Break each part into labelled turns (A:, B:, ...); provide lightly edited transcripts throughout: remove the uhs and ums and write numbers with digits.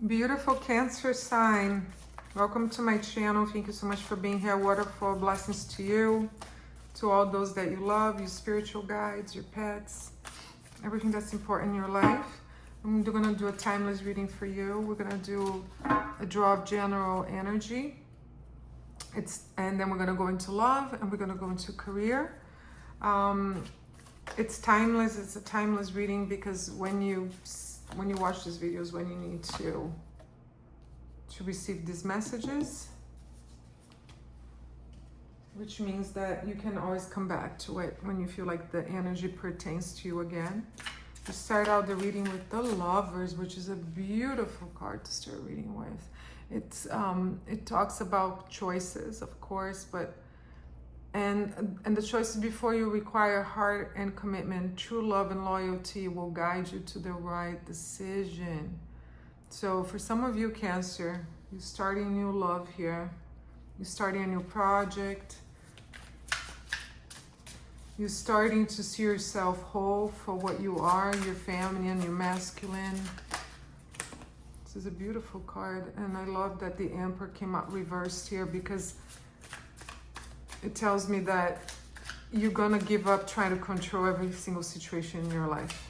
A: Beautiful Cancer sign. Welcome to my channel. Thank you so much for being here. Waterfall, blessings to you, to all those that you love, your spiritual guides, your pets, everything that's important in your life. I'm going to do a timeless reading for you. We're going to do a draw of general energy. And then we're going to go into love and we're going to go into career. It's timeless. It's a timeless reading because when you watch these videos, when you need to receive these messages, which means that you can always come back to it when you feel like the energy pertains to you again. We start out the reading with the Lovers, which is a beautiful card to start reading with. It talks about choices, of course, but and the choices before you require heart and commitment. True love and loyalty will guide you to the right decision. So for some of you, Cancer, you're starting new love here. You're starting a new project. You're starting to see yourself whole for what you are, your feminine, your masculine. This is a beautiful card, and I love that the Emperor came out reversed here because it tells me that you're gonna give up trying to control every single situation in your life.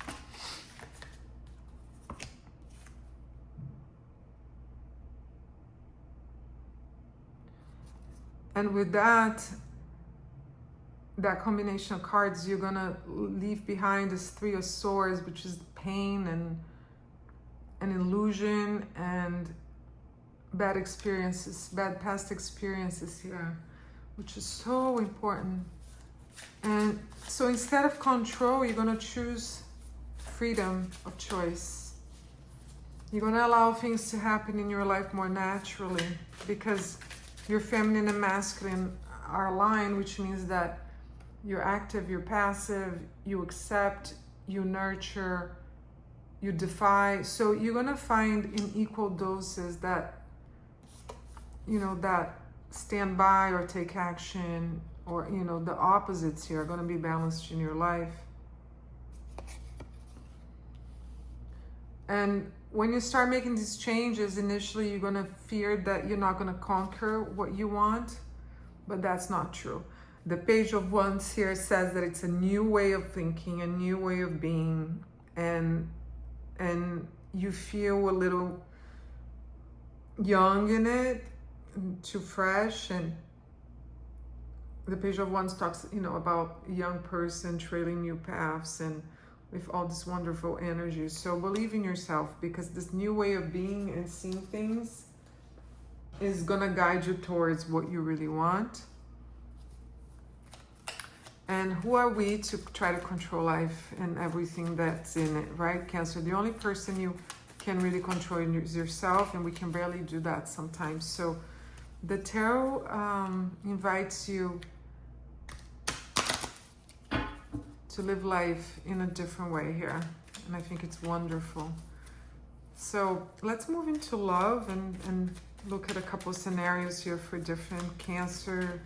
A: And with that combination of cards, you're gonna leave behind this Three of Swords, which is pain and an illusion and bad experiences, bad past experiences here, which is so important. And so instead of control, you're gonna choose freedom of choice. You're gonna allow things to happen in your life more naturally because your feminine and masculine are aligned, which means that you're active, you're passive, you accept, you nurture, you defy. So you're gonna find in equal doses that, you know, that stand by or take action, or, you know, the opposites here are going to be balanced in your life. And when you start making these changes, initially you're going to fear that you're not going to conquer what you want, but that's not true. The Page of Wands here says that it's a new way of thinking, a new way of being, and you feel a little young in it, too fresh. And the Page of Wands talks, you know, about a young person trailing new paths and with all this wonderful energy. So believe in yourself, because this new way of being and seeing things is gonna guide you towards what you really want. And who are we to try to control life and everything that's in it, right, Cancer? The only person you can really control is yourself, and we can barely do that sometimes. So the tarot invites you to live life in a different way here. And I think it's wonderful. So let's move into love and look at a couple of scenarios here for different Cancer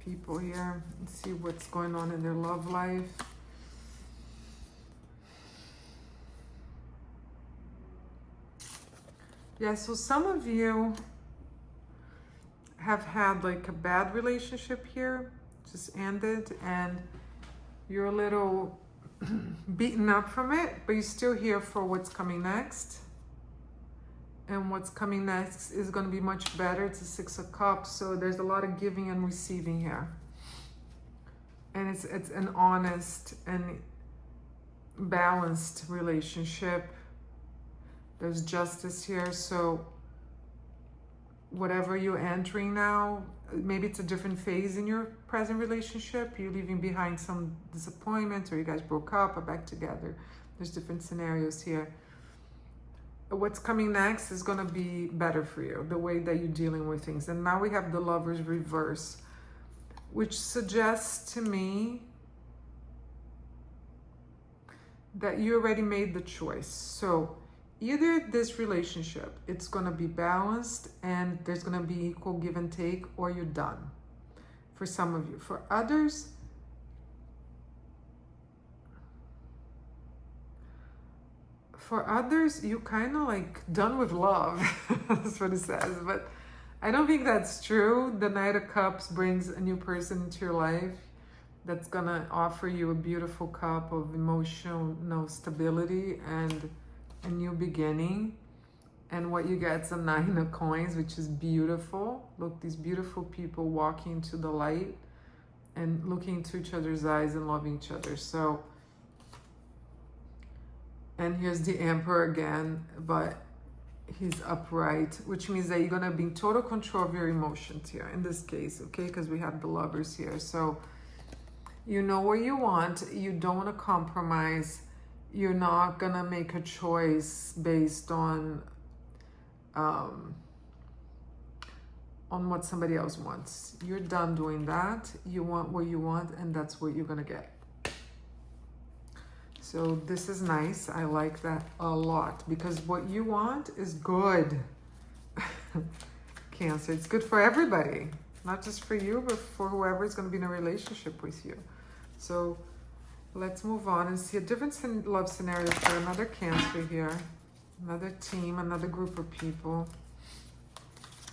A: people here and see what's going on in their love life. Yeah, so some of you have had like a bad relationship here, just ended, and you're a little beaten up from it, but you're still here for what's coming next. And what's coming next is going to be much better. It's a Six of Cups, so there's a lot of giving and receiving here. And it's an honest and balanced relationship. There's justice here, so whatever you're entering now, maybe it's a different phase in your present relationship. You're leaving behind some disappointment, or you guys broke up or back together. There's different scenarios here. What's coming next is going to be better for you, the way that you're dealing with things. And now we have the Lovers reverse, which suggests to me that you already made the choice. So either this relationship, it's going to be balanced and there's going to be equal give and take, or you're done. For some of you. For others, For others, you kind of like done with love. That's what it says. But I don't think that's true. The Knight of Cups brings a new person into your life that's gonna offer you a beautiful cup of emotional stability and a new beginning. And what you get is a 9 of coins, which is beautiful. Look, these beautiful people walking into the light and looking into each other's eyes and loving each other. So, and here's the Emperor again, but he's upright, which means that you're gonna be in total control of your emotions here in this case, okay? Because we have the Lovers here. So you know what you want. You don't want to compromise. You're not gonna make a choice based on what somebody else wants. You're done doing that. You want what you want, and that's what you're gonna get. So this is nice. I like that a lot, because what you want is good. Cancer, it's good for everybody, not just for you, but for whoever is going to be in a relationship with you. So let's move on and see a different love scenario for another Cancer here, another team, another group of people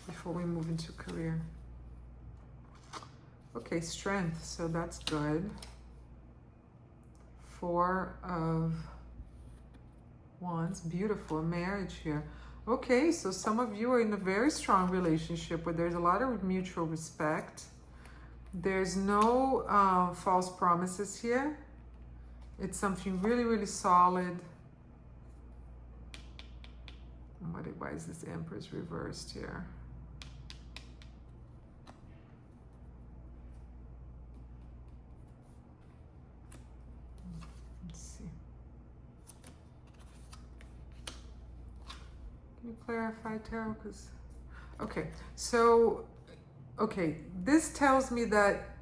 A: before we move into career. Okay, Strength, so that's good. 4 of Wands, beautiful, marriage here. Okay, so some of you are in a very strong relationship where there's a lot of mutual respect. There's no false promises here. It's something really, really solid. Why is this Empress reversed here? Can you clarify, Tarot? Okay, so, this tells me that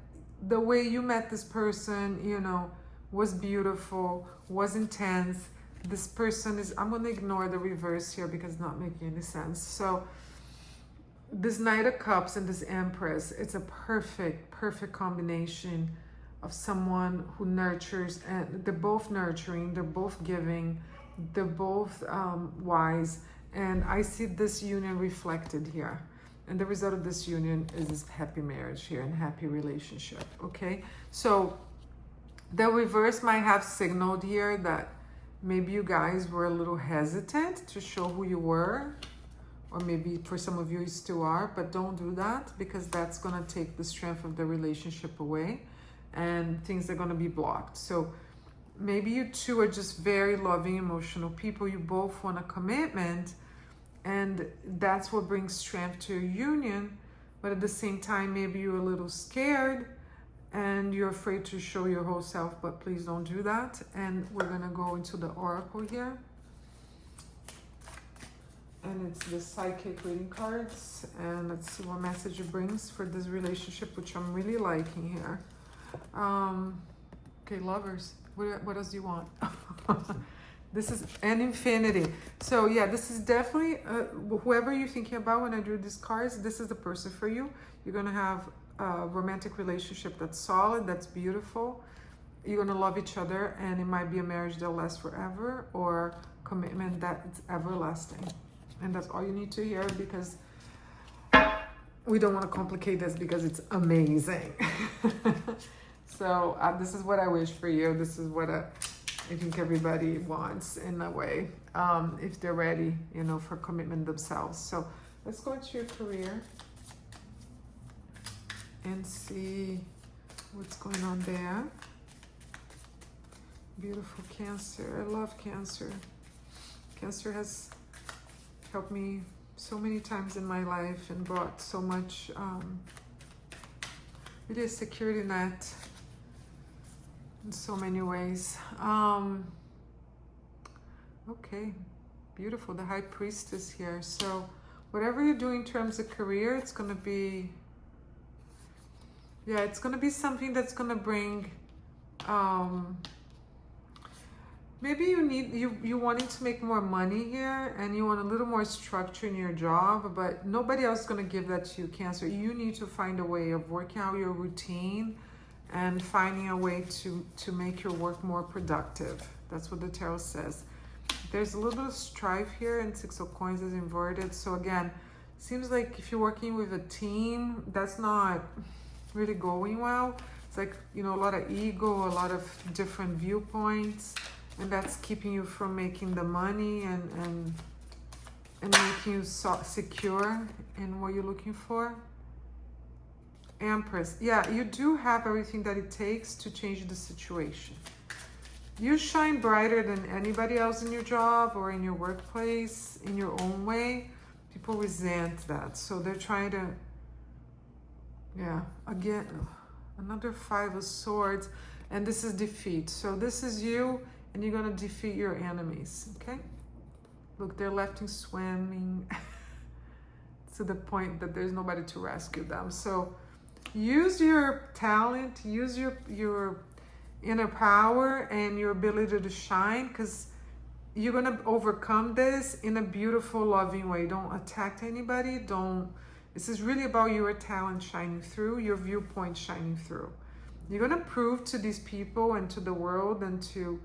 A: the way you met this person, you know, was beautiful, was intense. This person is, I'm going to ignore the reverse here because it's not making any sense. So this Knight of Cups and this Empress, it's a perfect combination of someone who nurtures, and they're both nurturing, they're both giving, they're both wise. And I see this union reflected here. And the result of this union is this happy marriage here and happy relationship, okay? So the reverse might have signaled here that maybe you guys were a little hesitant to show who you were, or maybe for some of you you still are, but don't do that, because that's gonna take the strength of the relationship away and things are gonna be blocked. So maybe you two are just very loving, emotional people. You both want a commitment, and that's what brings strength to your union. But at the same time, maybe you're a little scared and you're afraid to show your whole self, but please don't do that. And we're gonna go into the Oracle here. And it's the Psychic reading cards. And let's see what message it brings for this relationship, which I'm really liking here. Okay, Lovers. What else do you want? This is an Infinity. So yeah, this is definitely whoever you're thinking about when I drew these cards, this is the person for you. You're going to have a romantic relationship that's solid, that's beautiful. You're going to love each other, and it might be a marriage that'll last forever, or commitment that's everlasting. And that's all you need to hear, because we don't want to complicate this, because it's amazing. So this is what I wish for you. This is what I think everybody wants in a way, if they're ready, you know, for commitment themselves. So let's go into your career and see what's going on there. Beautiful Cancer. I love Cancer. Cancer has helped me so many times in my life and brought so much, really a security net in so many ways. Okay, beautiful. The High Priestess here. So whatever you're doing in terms of career, it's going to be, yeah, it's going to be something that's going to bring, maybe you wanting to make more money here, and you want a little more structure in your job, but nobody else is going to give that to you, Cancer. You need to find a way of working out your routine and finding a way to make your work more productive. That's what the tarot says. There's a little bit of strife here, and Six of Coins is inverted. So again, seems like if you're working with a team, that's not really going well. It's like, you know, a lot of ego, a lot of different viewpoints, and that's keeping you from making the money and making you secure in what you're looking for. Empress. Yeah, you do have everything that it takes to change the situation. You shine brighter than anybody else in your job or in your workplace in your own way. People resent that. So they're trying to, yeah, again, another Five of Swords. And this is defeat. So this is you, and you're going to defeat your enemies, okay? Look, they're left in swimming to the point that there's nobody to rescue them. So use your talent, use your inner power and your ability to shine, because you're going to overcome this in a beautiful, loving way. Don't attack anybody. This is really about your talent shining through, your viewpoint shining through. You're going to prove to these people and to the world and to,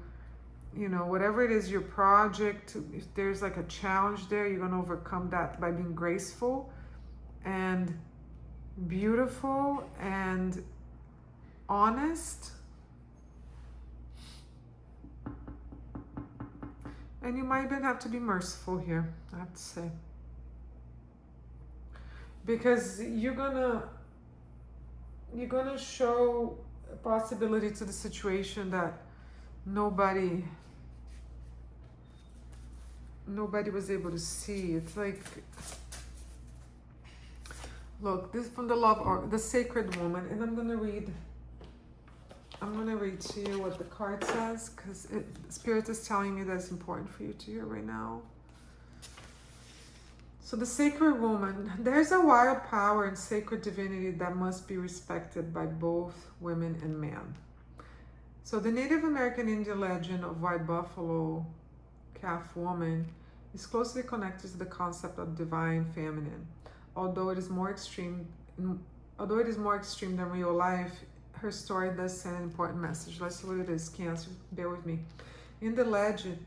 A: you know, whatever it is, your project, if there's like a challenge there, you're going to overcome that by being graceful and beautiful and honest. And you might even have to be merciful here, I have to say. Because you're gonna show a possibility to the situation that nobody was able to see. It's like, look, this is from the Love or the Sacred Woman, and I'm gonna read to you what the card says, because Spirit is telling me that it's important for you to hear right now. So the Sacred Woman, there's a wild power and sacred divinity that must be respected by both women and men. So the Native American Indian legend of White Buffalo Calf Woman is closely connected to the concept of divine feminine. Although it is more extreme than real life, her story does send an important message. Let's see what it is, Cancer. Bear with me. In the legend,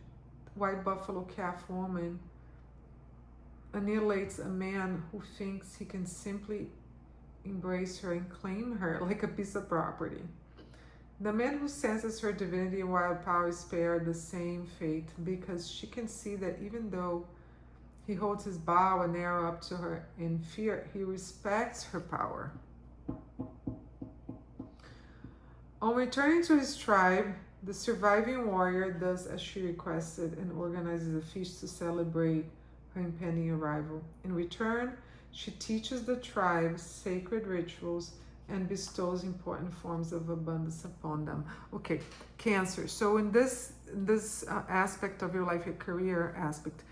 A: White Buffalo Calf Woman annihilates a man who thinks he can simply embrace her and claim her like a piece of property. The man who senses her divinity and wild power is spared the same fate, because she can see that even though he holds his bow and arrow up to her in fear, he respects her power. On returning to his tribe, the surviving warrior does as she requested and organizes a feast to celebrate her impending arrival. In return, she teaches the tribe sacred rituals and bestows important forms of abundance upon them. Okay, Cancer. So in this aspect of your life, your career aspect,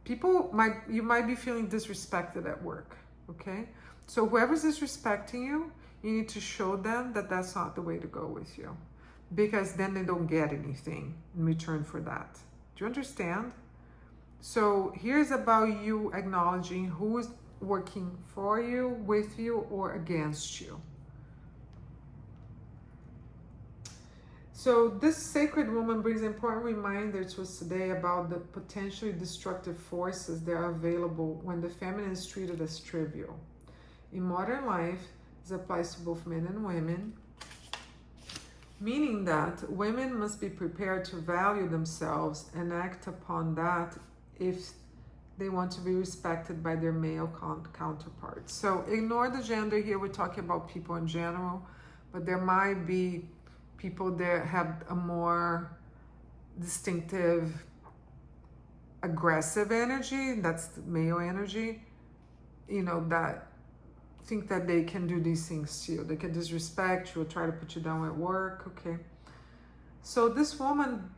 A: you might be feeling disrespected at work, okay? So whoever's disrespecting you, you need to show them that that's not the way to go with you, because then they don't get anything in return for that. Do you understand? So here's about you acknowledging who is working for you, with you, or against you. So this Sacred Woman brings an important reminder to us today about the potentially destructive forces that are available when the feminine is treated as trivial. In modern life, this applies to both men and women, meaning that women must be prepared to value themselves and act upon that if they want to be respected by their male counterparts. So ignore the gender here. We're talking about people in general, but there might be people that have a more distinctive, aggressive energy. That's the male energy, you know, that think that they can do these things to you. They can disrespect you or try to put you down at work, okay? So this woman,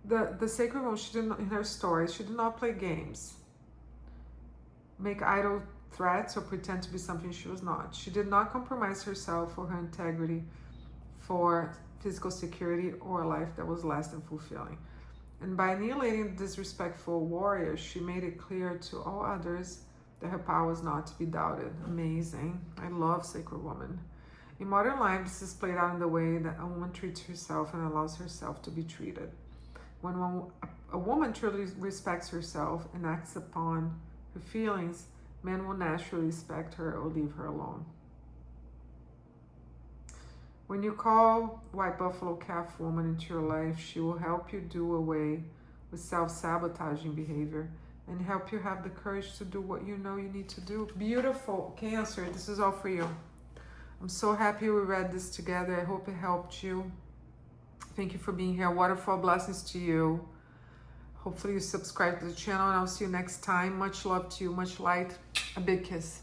A: the Sacred Woman, she didn't, in her story, she did not play games, make idle threats, or pretend to be something she was not. She did not compromise herself or her integrity for physical security or a life that was less than fulfilling. And by annihilating the disrespectful warrior, she made it clear to all others that her power is not to be doubted. Amazing. I love Sacred Woman. In modern life, this is played out in the way that a woman treats herself and allows herself to be treated. When a woman truly respects herself and acts upon her feelings, men will naturally respect her or leave her alone. When you call White Buffalo Calf Woman into your life, she will help you do away with self-sabotaging behavior and help you have the courage to do what you know you need to do. Beautiful, Cancer. This is all for you. I'm so happy we read this together. I hope it helped you. Thank you for being here. Waterfall blessings to you. Hopefully you subscribe to the channel, and I'll see you next time. Much love to you, much light. A big kiss.